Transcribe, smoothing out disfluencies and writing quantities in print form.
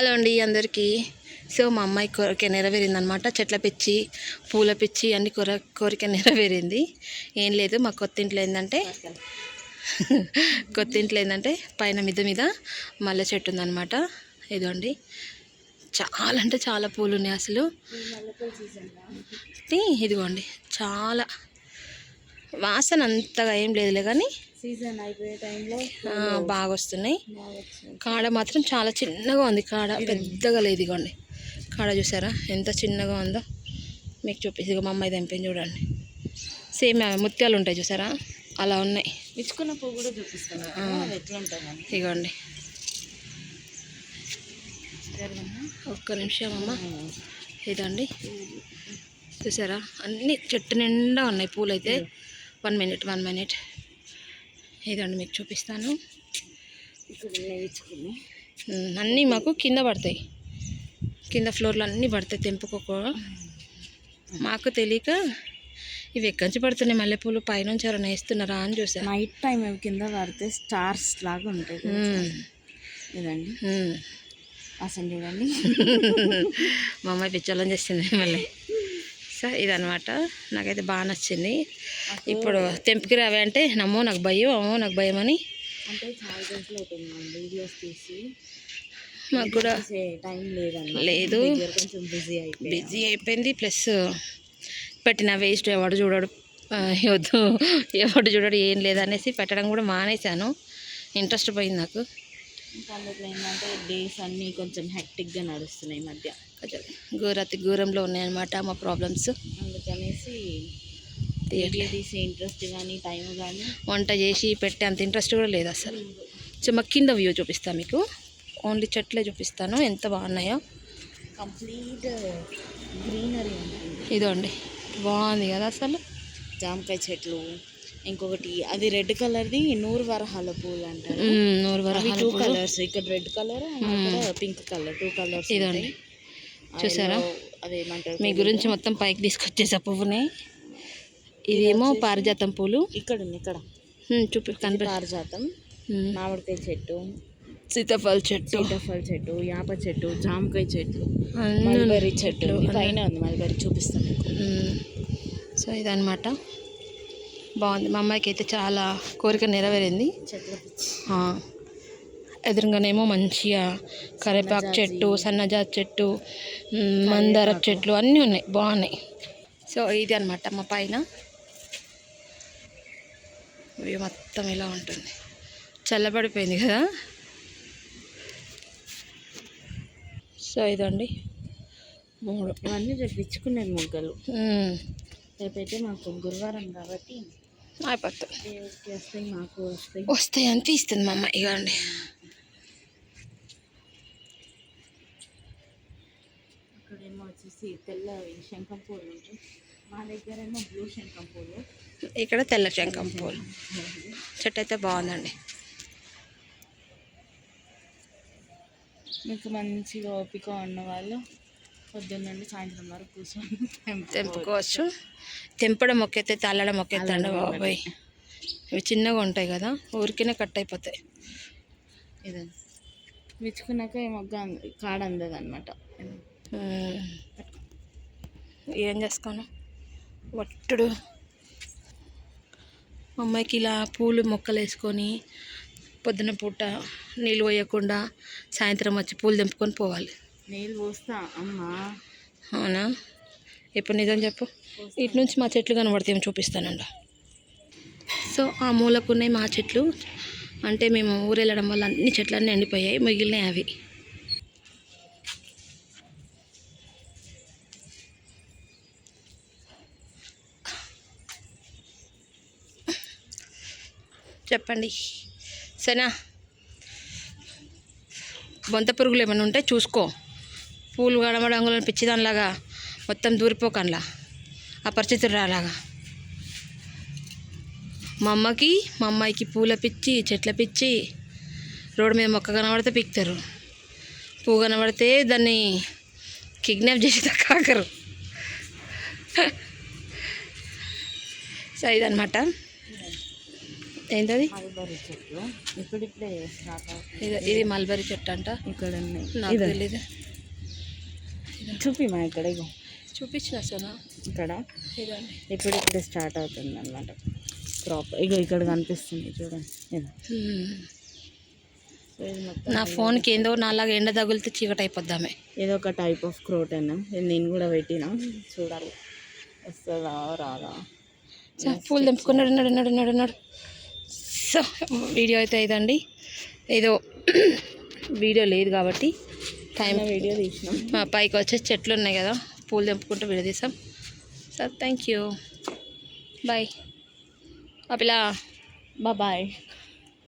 Hello అండి అందరికీ. So మా అమ్మాయి కోరిక నెరవేరిందనమాట. చెట్ల పిచ్చి, పూల పిచ్చి అన్ని కోరిక నెరవేరింది. ఏం లేదు, మా కొత్తింట్లో ఏంటంటే పైన మిద్ద మీద మల్లె చెట్టు ఉందనమాట. ఇదండి, చాలా అంటే చాలా పూలు ఉన్నాయి అసలు. ఇదిగోండి, చాలా వాసన అంతగా ఏం లేదులే, కానీ సీజన్ అయిపోయే టైంలో బాగా వస్తున్నాయి. కాడ మాత్రం చాలా చిన్నగా ఉంది, కాడ పెద్దగా లేదు. ఇదిగోండి, కాడ చూసారా ఎంత చిన్నగా ఉందో, మీకు చూపిస్తే మా అమ్మాయి తెంపేం చూడండి. సేమ్ ముత్యాలు ఉంటాయి చూసారా, అలా ఉన్నాయి. ఇచ్చుకున్న పువ్వు కూడా చూపిస్తాను, ఎట్లా ఉంటుంది. ఇదిగోండి, ఒక్క నిమిషం అమ్మ. ఇదండి చూసారా, అన్ని చెట్టు నిండా ఉన్నాయి పూలు అయితే. 1 మినిట్. ఇదండి మీకు చూపిస్తాను. అన్నీ మాకు కింద పడతాయి, కింద ఫ్లోర్లో అన్నీ పడతాయి. తెంపుకోక మాకు తెలియక ఇవి ఎక్కడి నుంచి పడుతున్నాయి మల్లెపూలు, పైనుంచి ఎవరైనా వేస్తున్నారా అని చూసాను. నైట్ టైం అవి కింద పడితే స్టార్స్ లాగా ఉంటాయి. ఇదండి అసలు చూడండి, మా అమ్మాయి పిచ్చోళ్ళని చేస్తుంది మళ్ళీ. సో ఇదనమాట, నాకైతే బాగా నచ్చింది. ఇప్పుడు తెంపుకి రావే అంటే నమ్మో నాకు భయం అని. అంటే చాలా రోజులు అవుతుంది వీడియోస్ తీసి, మాకు కూడా టైం లేదు, కొంచెం బిజీ అయిపోయింది. ప్లస్ పెట్టిన వేస్ట్ ఎవడు చూడడు, ఎవడు చూడడు, ఏం లేదనేసి పెట్టడం కూడా మానేశాను. ఇంట్రెస్ట్ పోయింది నాకు. అందులో ఏంటంటే డేస్ అన్నీ కొంచెం హెక్టిక్గా నడుస్తున్నాయి మధ్య, అతి ఘోరంలో ఉన్నాయన్నమాట మా ప్రాబ్లమ్స్. అందుకనేసి తీసే ఇంట్రెస్ట్ కానీ టైం కానీ, వంట చేసి పెట్టే అంత ఇంట్రెస్ట్ కూడా లేదు అసలు. సో మా కింద వ్యూ చూపిస్తాను మీకు, ఓన్లీ చెట్లే చూపిస్తాను ఎంత బాగున్నాయో. కంప్లీట్ గ్రీనరీ ఉంటుంది. ఇదండి, బాగుంది కదా అసలు. జామకాయ చెట్లు, ఇంకొకటి అది రెడ్ కలర్ది నూరు వరహాల పూలు అంటారు. 2 కలర్స్, ఇక్కడ red colour, pink colour, 2 colours. ఇదండి చూసారా, అదేమంటారు, మీ గురించి మొత్తం పైకి తీసుకొచ్చేసా పువ్వుని. ఇదేమో పారిజాతం పూలు. ఇక్కడ ఉంది, ఇక్కడ పారిజాతం, మామిడికాయ చెట్టు, సీతాఫల చెట్టు, యాప చెట్టు, జామకాయ చెట్టు, మల్బరీ చెట్టు. పైన ఉంది మల్బరీ, చూపిస్తాను. సో ఇదనమాట, బాగుంది. మా అమ్మాయికి అయితే చాలా కోరిక నెరవేరింది. ఎదురుగానేమో మంచిగా కరివేపాకు చెట్టు, సన్నజాతి చెట్టు, మందార చెట్లు అన్నీ ఉన్నాయి, బాగున్నాయి. సో ఇది అనమాట మా పైన వ్యూ మొత్తం ఇలా ఉంటుంది. చల్లబడిపోయింది కదా. సో ఇదండి 3 ఇవన్నీ తెప్పించుకునేది మొగ్గలు. రేపైతే మాకు గురువారం కాబట్టి అయిపోతుంది, వస్తాయి, మాకు వస్తాయి అని తీస్తుంది మా అమ్మ. ఇవ్వండి, అక్కడేమో వచ్చేసి తెల్ల శంఖం పూలు ఉంటాయి, మా దగ్గరేమో బ్లూ శంఖం పూలు, ఇక్కడ తెల్ల శంఖం పూలు. చెట్టు అయితే బాగుందండి. మీకు మంచిగా ఓపిక ఉన్న వాళ్ళు పొద్దున్న నుండి సాయంత్రం వరకు కూర్చొని తెంపుకోవచ్చు. తెంపడం మొక్కెత్తే తల్లడం మొక్కెత్తండి బాబాయ్. ఇవి చిన్నగా ఉంటాయి కదా, ఊరికినే కట్ అయిపోతాయి. ఇదండి విచ్చుకున్నాక మొగ్గ కాడ అందదు అనమాట. ఏం చేస్తాను ఒట్టుడు. మా అమ్మాయికి ఇలా పూలు మొక్కలు వేసుకొని పొద్దున పూట నీళ్ళు పోయకుండా సాయంత్రం వచ్చి పూలు తెంపుకొని పోవాలి. నీళ్ళు పోస్తా అమ్మా. అవునా, ఇప్పుడు నిజం చెప్పు. ఇటు నుంచి మా చెట్లు కనబడితే చూపిస్తానండి. సో ఆ మూలకు ఉన్నాయి మా చెట్లు. అంటే మేము ఊరు వెళ్ళడం వల్ల అన్ని చెట్లన్నీ ఎండిపోయాయి, మిగిలినాయి అవి. చెప్పండి సరేనా. బొంత పురుగులు ఏమైనా ఉంటే చూసుకో. పూలు కనబడంగులను పిచ్చిదానిలాగా మొత్తం దూరిపోకనలా, అపరిచితుడు రాలాగా. మా అమ్మాయికి పూల పిచ్చి, చెట్ల పిచ్చి. రోడ్డు మీద మొక్క కనబడితే పిక్తారు, పువ్వు కనబడితే దాన్ని కిడ్నాప్ చేసి కాకరు. సో ఇదనమాట. ఏంటది? మల్బరీ చెట్లు ఇప్పుడిప్పుడే స్టార్ట్ అవుతుంది. ఇది మల్బరీ చెట్టు అంట. ఇక్కడ ఉన్నాయి. నాకు తెలీదు. చూపి మా ఇక్కడ ఇగో చూపించిన సోనా ఇక్కడ ఇదండి. ఇప్పుడిప్పుడే స్టార్ట్ అవుతుంది అనమాట క్రాప్. ఇగో ఇక్కడ కనిపిస్తుంది చూడండి ఇది. సో ఇది మొత్తం నా ఫోన్కి ఏందో నాలాగా ఎండ తగిలితే చీకటి అయిపోద్దామే. ఏదో ఒక టైప్ ఆఫ్ క్రోటన్. ఇది నేను కూడా పెట్టినా, చూడాలి వస్తుందా రాదా. సో పూలు తెంపుకున్నాడు. సో వీడియో అయితే ఇదండి. ఏదో వీడియో లేదు కాబట్టి టైం వీడియో తీసినాం. పైకి వచ్చే చెట్లు ఉన్నాయి కదా, పూలు తెంపుకుంటూ వీడియో తీసాం. So thank you, bye. పిల్ల బాయ్.